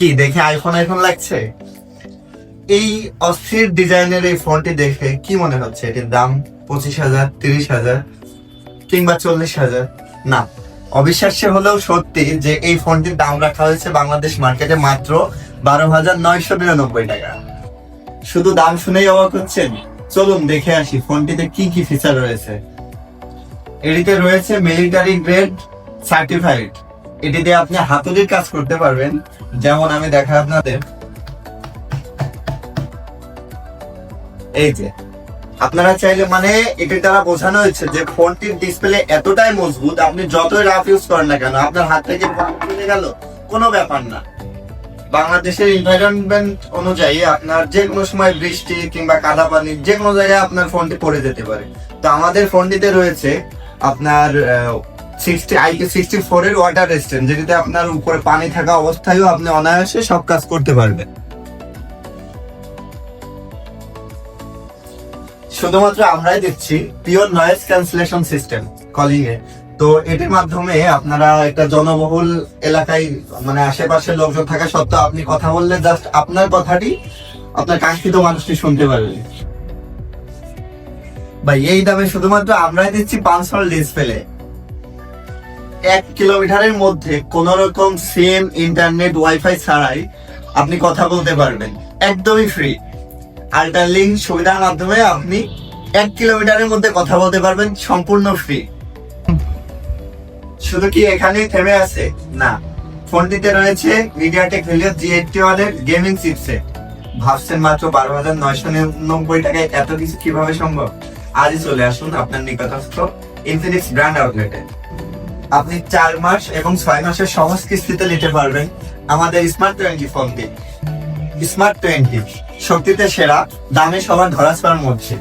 কি দেখে iPhone iPhone লাগছে? এই অস্থির ডিজাইনের এই ফোনটি দেখে কি মনে হচ্ছে এটির দাম 25,000, 30,000 কিংবা 40,000? না, অবিশ্বাস্য হলেও সত্যি যে এই ফোনটির দাম রাখা হয়েছে বাংলাদেশ মার্কেটে মাত্র 12,999 টাকা। শুধু দাম শুনেই অবাক হচ্ছেন? চলুন দেখে আসি ফোনটিতে কি কি ফিচার রয়েছে। এটিতে রয়েছে মিলিটারি গ্রেড সার্টিফাইড। এটি দিয়ে আপনি হাতুড়ির কাজ করতে পারবেন, যেমন আমি দেখাই আপনাদের। এই যে আপনারা চাইলে মানে এটির দ্বারা বোঝানো হয়েছে যে ফোনটির ডিসপ্লে এতটাই মজবুত, আপনি যতই রাফ ইউজ করেন না কেন আপনার হাত থেকে চলে গেল কোনো ব্যাপার না। বাংলাদেশের এনভায়রনমেন্ট অনুযায়ী আপনার যে কোনো সময় বৃষ্টি কিংবা কাদা পানি যে কোনো জায়গায় আপনার ফোনটি পড়ে যেতে পারে। তো আমাদের ফোনটিতে রয়েছে আপনার IP64 এর ওয়াটার রেজিস্ট্যান্ট, যেটিতে আপনার উপরে পানি থাকা অবস্থায়ও আপনি অনায়াসে সব কাজ করতে পারবেন। শুধুমাত্র আমরাই দিচ্ছি pure noise cancellation system calling এ। তো এটির মাধ্যমে আপনারা একটা জনবহুল এলাকায় মানে আশেপাশে লোকজন থাকা সত্ত্বেও আপনি কথা বললে জাস্ট আপনার কথাটি আপনার কাঙ্ক্ষিত মানুষটি শুনতে পারবে। ভাই এই দামে শুধুমাত্র আমরাই দিচ্ছি 5 ডিসপ্লে। 1 কিলোমিটারের মধ্যে কোন রকম সিম, ইন্টারনেট, ওয়াইফাই ছাড়াই আপনি কথা বলতে পারবেন একদমই ফ্রি। আল্ট্রালিংক সুবিধার মাধ্যমে আপনি 1 কিলোমিটারের মধ্যে কথা বলতে পারবেন সম্পূর্ণ ফ্রি। শুধু কি এখানেই থেমে আছে? না, ফোনটিতে রয়েছে মিডিয়াটেক হেলিও G81 এর গেমিং চিপসেট। ভাবছেন মাত্র 12,999 টাকায় এত কিছু কিভাবে সম্ভব? আজই চলে আসুন আপনার নিকটস্থ ইনফিনিক্স ব্র্যান্ড আউটলেটে। আপনি 4 মাস এবং 6 মাসের সহজ কিস্তিতে নিতে পারবেন আমাদের স্মার্ট 20 ফোনটি। স্মার্ট 20 শক্তিতে সেরা, দামে সবার ধরাছোঁয়ার মধ্যে।